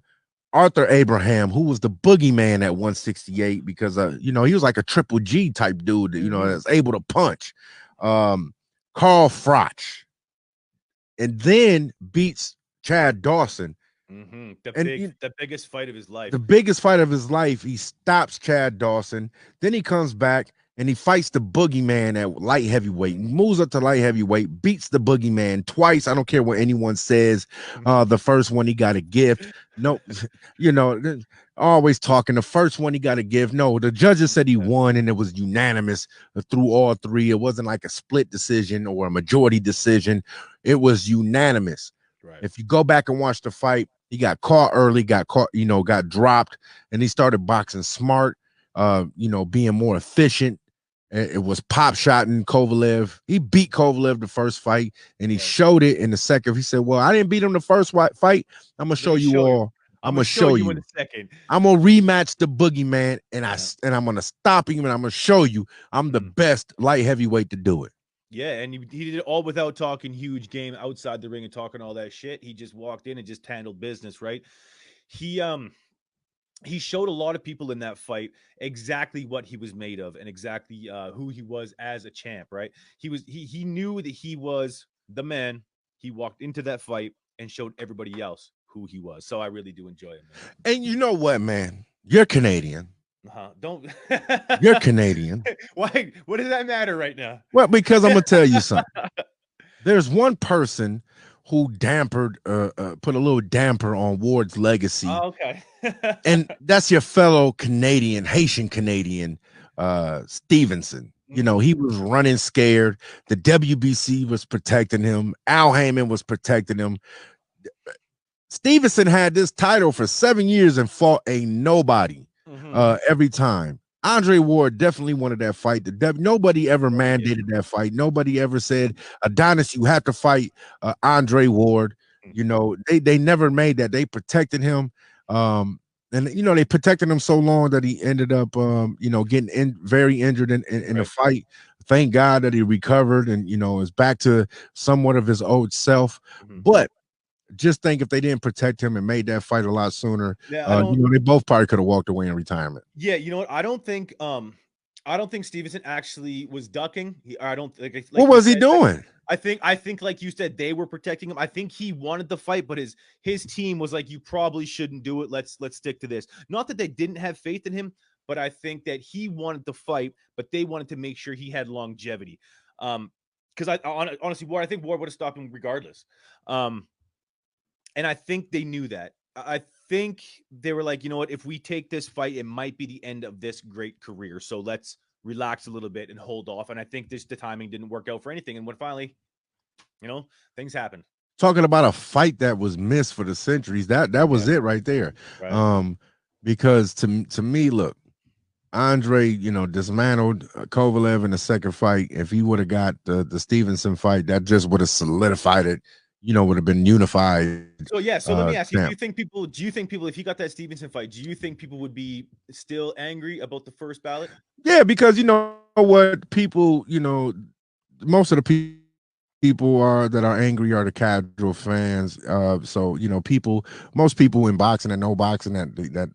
Arthur Abraham, who was the boogeyman at 168 because he was like a Triple G type dude, that's able to punch. Carl Froch, and then beats Chad Dawson. The biggest fight of his life. The biggest fight of his life. He stops Chad Dawson. Then he comes back and he fights the boogeyman at light heavyweight, moves up to light heavyweight, beats the boogeyman twice. I don't care what anyone says. The first one he got a gift. No, you know, always talking. The first one he got a gift. No, the judges said he won, and it was unanimous through all three. It wasn't like a split decision or a majority decision. It was unanimous. Right. If you go back and watch the fight, he got caught early, got caught, got dropped, and he started boxing smart, being more efficient. It was pop shotting Kovalev. He beat Kovalev the first fight, and he showed it in the second. He said, "Well, I didn't beat him the first fight. I'm gonna show you all. I'm gonna show you in a second. I'm gonna rematch the boogeyman, and I'm gonna stop him, and I'm gonna show you I'm the best light heavyweight to do it." Yeah, and he did it all without talking huge game outside the ring and talking all that shit. He just walked in and just handled business, right? He showed a lot of people in that fight exactly what he was made of and exactly who he was as a champ, right? He knew that he was the man. He walked into that fight and showed everybody else who he was. So I really do enjoy him, man. And you know what, man? You're Canadian. Don't You're Canadian. Why? What does that matter right now? Well, because I'm gonna tell you something. There's one person who put a little damper on Ward's legacy. Oh, okay. And that's your fellow Canadian, Haitian Canadian, Stevenson. He was running scared. The WBC was protecting him. Al Heyman was protecting him. Stevenson had this title for 7 years and fought a nobody every time. Andre Ward definitely wanted that fight. Nobody ever mandated that fight. Nobody ever said, Adonis, you have to fight Andre Ward. They never made that. They protected him. And they protected him so long that he ended up getting very injured in the fight. Thank God that he recovered and is back to somewhat of his old self. But just think if they didn't protect him and made that fight a lot sooner, they both probably could have walked away in retirement. Yeah, you know what? I don't think Stevenson actually was ducking. What was he doing? I think like you said, they were protecting him. I think he wanted the fight, but his team was like, you probably shouldn't do it. Let's stick to this. Not that they didn't have faith in him, but I think that he wanted the fight, but they wanted to make sure he had longevity. Because honestly, I think Ward would have stopped him regardless. And I think they knew that. I think they were like, you know what? If we take this fight, it might be the end of this great career. So let's relax a little bit and hold off. And I think the timing didn't work out for anything. And when finally, things happened. Talking about a fight that was missed for the centuries, that was it right there. Right. Because to me, look, Andre, dismantled Kovalev in the second fight. If he would have got the Stevenson fight, that just would have solidified it. Would have been unified. So let me ask you: do you think people, if he got that Stevenson fight, do you think people would be still angry about the first ballot? Yeah, because what people, most of the people that are angry are the casual fans. So most people in boxing that know boxing that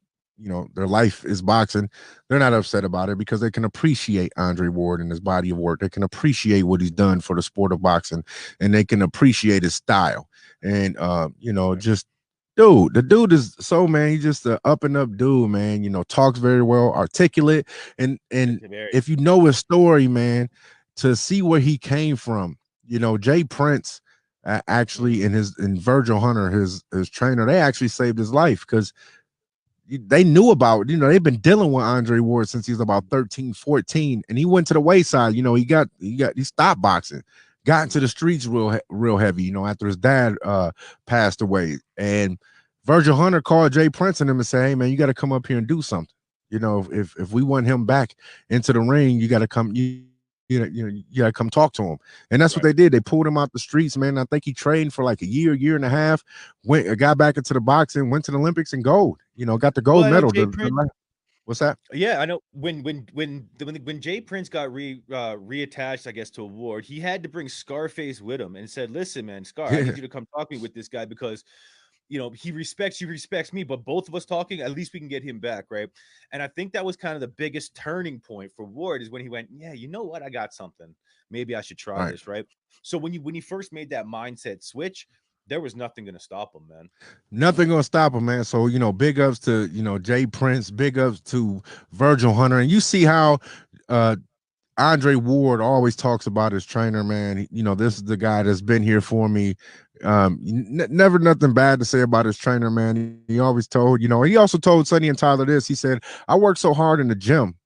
their life is boxing, they're not upset about it because they can appreciate Andre Ward and his body of work. They can appreciate what he's done for the sport of boxing, and they can appreciate his style. And just the dude is he's just an up and up dude, man. Talks very well, articulate, and if you know his story, man, to see where he came from, Jay Prince actually and Virgil Hunter, his trainer, they actually saved his life because they knew about, they've been dealing with Andre Ward since he was about 13, 14, and he went to the wayside. He stopped boxing, got into the streets real heavy, after his dad passed away. And Virgil Hunter called Jay Prince and him and said, "Hey man, you got to come up here and do something. If we want him back into the ring, you got to come. You gotta come talk to him." And that's what they did. They pulled him out the streets, man. I think he trained for like a year and a half, got back into the boxing, went to the Olympics and gold, got the gold medal. What's that? Yeah, I know when Jay Prince got reattached, I guess, to a Ward, he had to bring Scarface with him and said, "Listen, man, Scar, I need you to come talk to me with this guy because he respects you, respects me, but both of us talking, at least we can get him back." Right. And I think that was kind of the biggest turning point for Ward is when he went, "Yeah, you know what? I got something. Maybe I should try this." Right. So when he first made that mindset switch, there was nothing going to stop him, man. Nothing going to stop him, man. So, big ups to, Jay Prince, big ups to Virgil Hunter. And you see how Andre Ward always talks about his trainer, man. You know, this is the guy that's been here for me. Never nothing bad to say about his trainer, man. He always told, you know, he also told Sonny and Tyler this. He said, I work so hard in the gym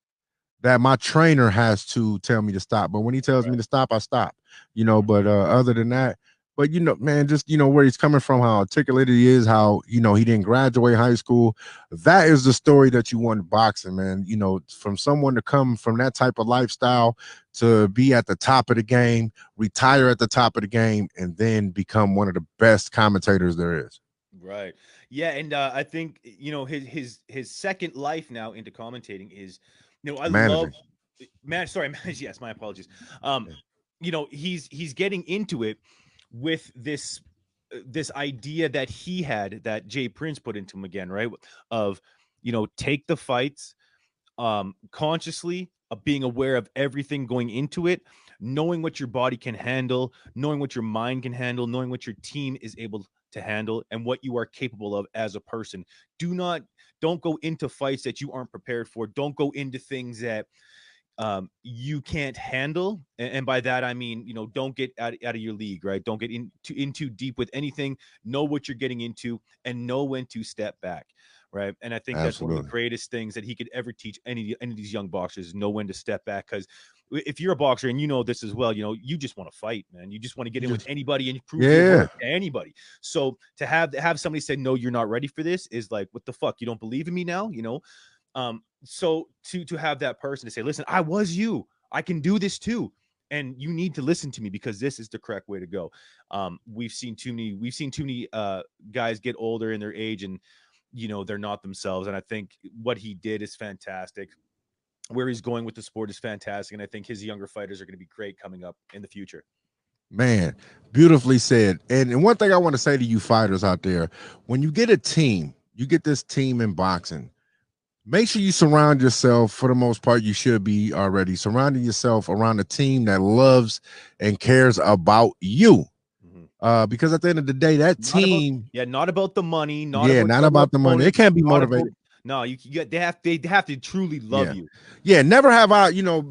that my trainer has to tell me to stop. But when he tells me to stop, I stop, you know, but other than that, but, you know, man, just, you know, where he's coming from, how articulated he is, how, you know, he didn't graduate high school. That is the story that you want in boxing, man. You know, from someone to come from that type of lifestyle to be at the top of the game, retire at the top of the game, and then become one of the best commentators there is. Right. Yeah. And I think, you know, his second life now into commentating is, you know, I love, man. Sorry, yes, my apologies. You know, he's getting into it with this idea that he had, that Jay Prince put into him again, right? Of, you know, take the fights consciously, of being aware of everything going into it, knowing what your body can handle, knowing what your mind can handle, knowing what your team is able to handle, and what you are capable of as a person. Don't go into fights that you aren't prepared for. Don't go into things that you can't handle, and by that I mean, you know, don't get out of your league, right? Don't get in too deep with anything. Know what you're getting into and know when to step back, right? And I think that's one of the greatest things that he could ever teach any of these young boxers, know when to step back. Because if you're a boxer, and you know this as well, you know, you just want to fight, man. You just want to get in with anybody and prove your worth to anybody. So to have somebody say, no, you're not ready for this, is like, what the fuck? You don't believe in me now, you know? So to have that person to say, listen, I was you, I can do this too, and you need to listen to me because this is the correct way to go. We've seen too many guys get older in their age, and, you know, they're not themselves. And I think what he did is fantastic. Where he's going with the sport is fantastic. And I think his younger fighters are going to be great coming up in the future. Man, beautifully said. And one thing I want to say to you fighters out there, when you get a team, you get this team in boxing, make sure you surround yourself, for the most part, you should be already surrounding yourself around a team that loves and cares about you. Because at the end of the day, that team, not about the money, not about the money. It can't be motivated. No, they have to truly love you. Yeah, never have I, you know,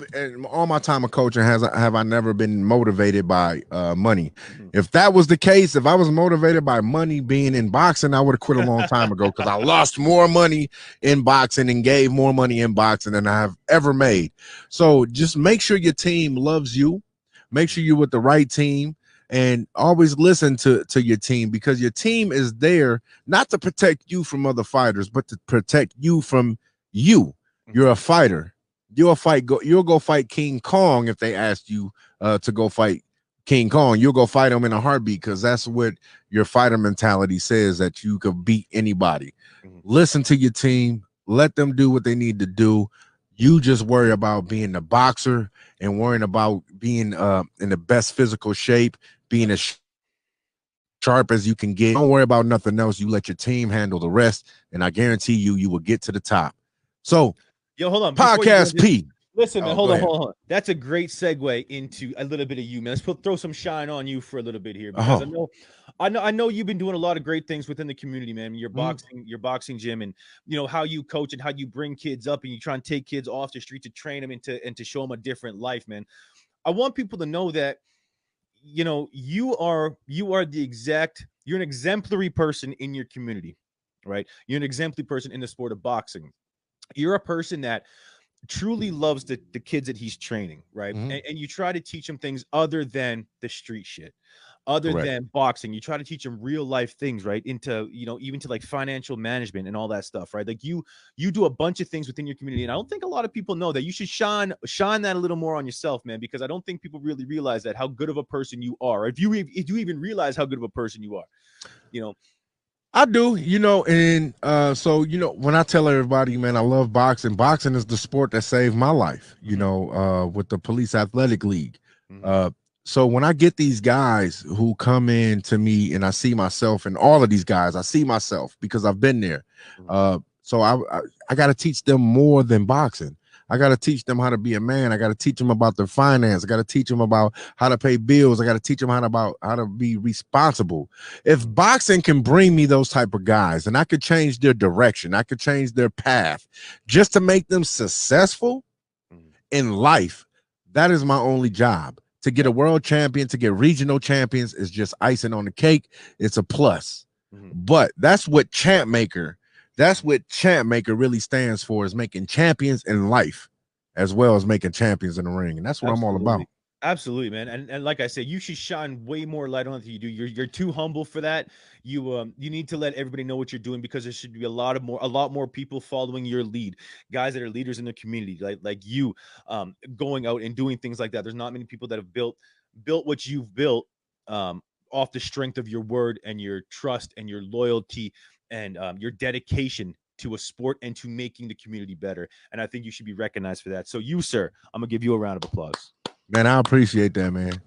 all my time of coaching have I never been motivated by money. If that was the case, if I was motivated by money being in boxing, I would have quit a long time ago, because I lost more money in boxing and gave more money in boxing than I have ever made. So just make sure your team loves you. Make sure you're with the right team. And always listen to your team, because your team is there not to protect you from other fighters, but to protect you from you. You're a fighter. You'll go fight King Kong if they asked you to go fight King Kong. You'll go fight him in a heartbeat, because that's what your fighter mentality says, that you could beat anybody. Listen to your team. Let them do what they need to do. You just worry about being the boxer and worrying about being in the best physical shape, being as sharp as you can get. Don't worry about nothing else. You let your team handle the rest, and I guarantee you will get to the top. So, hold on. Podcast P. Listen, man, hold on. That's a great segue into a little bit of you, man. Let's throw some shine on you for a little bit here, because I know you've been doing a lot of great things within the community, man. Your boxing gym, and, you know, how you coach and how you bring kids up, and you try and take kids off the street to train them and to show them a different life, man. I want people to know that, you know, you're an exemplary person in your community, right? You're an exemplary person in the sport of boxing. You're a person that truly loves the kids that he's training, right? And you try to teach them things other than the street shit, other than boxing. You try to teach them real life things, right? Into, you know, even to like financial management and all that stuff, right? Like you do a bunch of things within your community. And I don't think a lot of people know that. You should shine that a little more on yourself, man, because I don't think people really realize that, how good of a person you are. If you even realize how good of a person you are, you know. I do, you know, and so, you know, when I tell everybody, man, I love boxing. Boxing is the sport that saved my life, you know, with the Police Athletic League. So when I get these guys who come in to me, and I see myself in all of these guys, I see myself because I've been there. So I got to teach them more than boxing. I got to teach them how to be a man. I got to teach them about their finance. I got to teach them about how to pay bills. I got to teach them how to be responsible. If boxing can bring me those type of guys, and I could change their direction, I could change their path just to make them successful in life, That is my only job. To get a world champion, to get regional champions is just icing on the cake. It's a plus. But that's what champ maker really stands for, is making champions in life as well as making champions in the ring. And that's what I'm all about. Absolutely, man. And like I said, you should shine way more light on it than you do. You're too humble for that. You need to let everybody know what you're doing, because there should be a lot more people following your lead, guys that are leaders in the community, like you, going out and doing things like that. There's not many people that have built what you've built off the strength of your word and your trust and your loyalty and your dedication to a sport and to making the community better. And I think you should be recognized for that. So you, sir, I'm gonna give you a round of applause. Man, I appreciate that, man.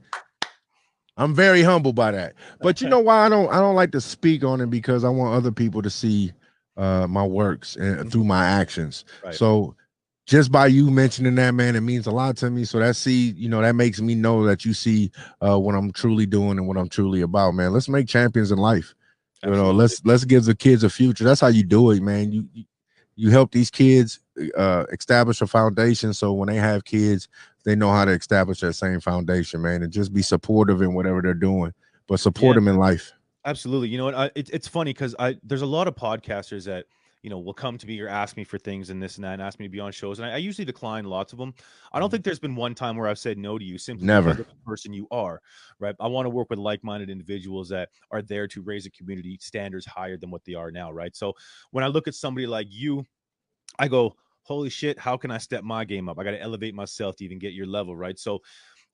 I'm very humbled by that. But you know why I don't like to speak on it? Because I want other people to see my works and through my actions. Right. So just by you mentioning that, man, it means a lot to me. So that makes me know that you see what I'm truly doing and what I'm truly about, man. Let's make champions in life. Absolutely. You know, let's give the kids a future. That's how you do it, man. You help these kids establish a foundation, so when they have kids, they know how to establish that same foundation, man, and just be supportive in whatever they're doing, but support them in life. Absolutely. You know what? It's funny because there's a lot of podcasters that, you know, will come to me or ask me for things and this and that and ask me to be on shows. And I usually decline lots of them. I don't think there's been one time where I've said no to you, simply because of the person you are, right? I want to work with like-minded individuals that are there to raise a community standards higher than what they are now, right? So when I look at somebody like you, I go, holy shit, how can I step my game up? I got to elevate myself to even get your level, right? So,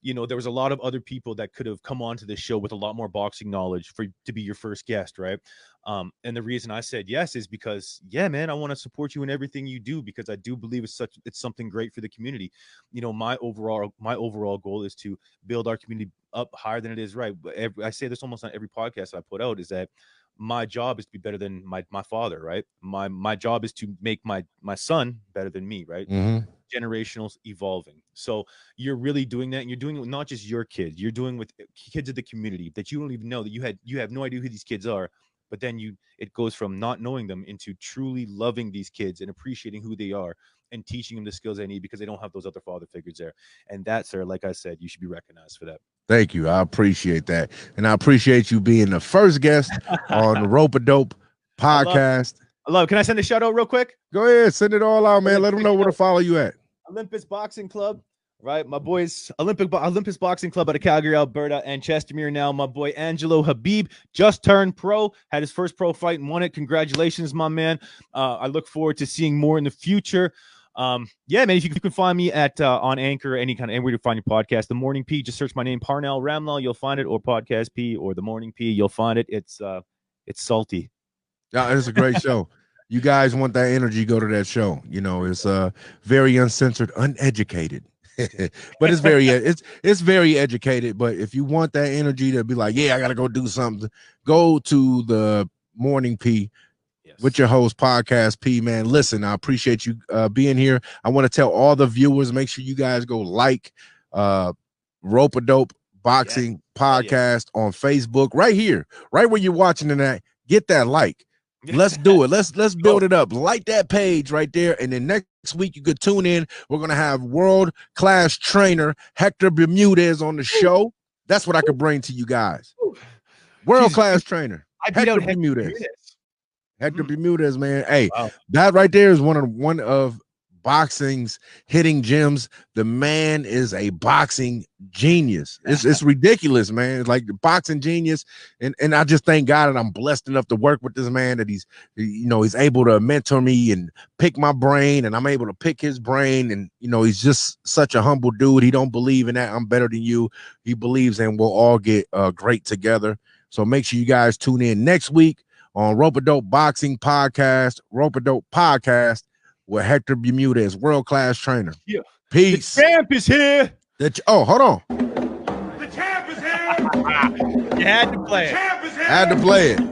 you know, there was a lot of other people that could have come onto this show with a lot more boxing knowledge to be your first guest, right? And the reason I said yes is because, yeah, man, I want to support you in everything you do, because I do believe it's something great for the community. You know, my overall goal is to build our community up higher than it is, right? I say this almost on every podcast I put out, is that my job is to be better than my father, right? My job is to make my son better than me, right? Generationals evolving. So you're really doing that, and you're doing it with not just your kids, you're doing with kids of the community that you don't even know, that you have no idea who these kids are, but then it goes from not knowing them into truly loving these kids and appreciating who they are and teaching them the skills they need, because they don't have those other father figures there. And that, sir, like I said, you should be recognized for that. Thank you. I appreciate that. And I appreciate you being the first guest on the Rope-A-Dope podcast. I love it. Can I send a shout out real quick? Go ahead. Send it all out, man. Let them know where to follow you at. Olympus Boxing Club, right? My boys, Olympus Boxing Club out of Calgary, Alberta, and Chestermere now. My boy Angelo Habib just turned pro, had his first pro fight and won it. Congratulations, my man. I look forward to seeing more in the future. Yeah, man, if you can find me at on Anchor, anywhere to find your podcast, The Morning P, just search my name, Parnell Ramlall, you'll find it, or Podcast P, or The Morning P, you'll find it. It's salty. Yeah, it's a great show. You guys want that energy, go to that show. You know, it's very uncensored, uneducated. But it's very educated. But if you want that energy to be like, yeah, I gotta go do something, go to The Morning P. With your host, Podcast P, man. Listen, I appreciate you being here. I want to tell all the viewers, make sure you guys go like Rope-A-Dope Boxing Podcast on Facebook, right here, right where you're watching it at. Get that like. Let's do it. Let's build it up. Like that page right there. And then next week you could tune in. We're gonna have world-class trainer Hector Bermudez on the show. That's what I could bring to you guys. World-class trainer Hector Bermudez. Hector Bermudez, man. Hey, that right there is one of boxing's hitting gems. The man is a boxing genius. It's ridiculous, man. It's like the boxing genius. And I just thank God that I'm blessed enough to work with this man, that he's able to mentor me and pick my brain, and I'm able to pick his brain. And, you know, he's just such a humble dude. He don't believe in that I'm better than you. He believes in we'll all get great together. So make sure you guys tune in next week on Rope-A-Dope Boxing Podcast, Rope-A-Dope Podcast with Hector Bermudez, world-class trainer. Yeah. Peace. The champ is here. Hold on. The champ is here. You had to play it. The champ is here. Had to play it.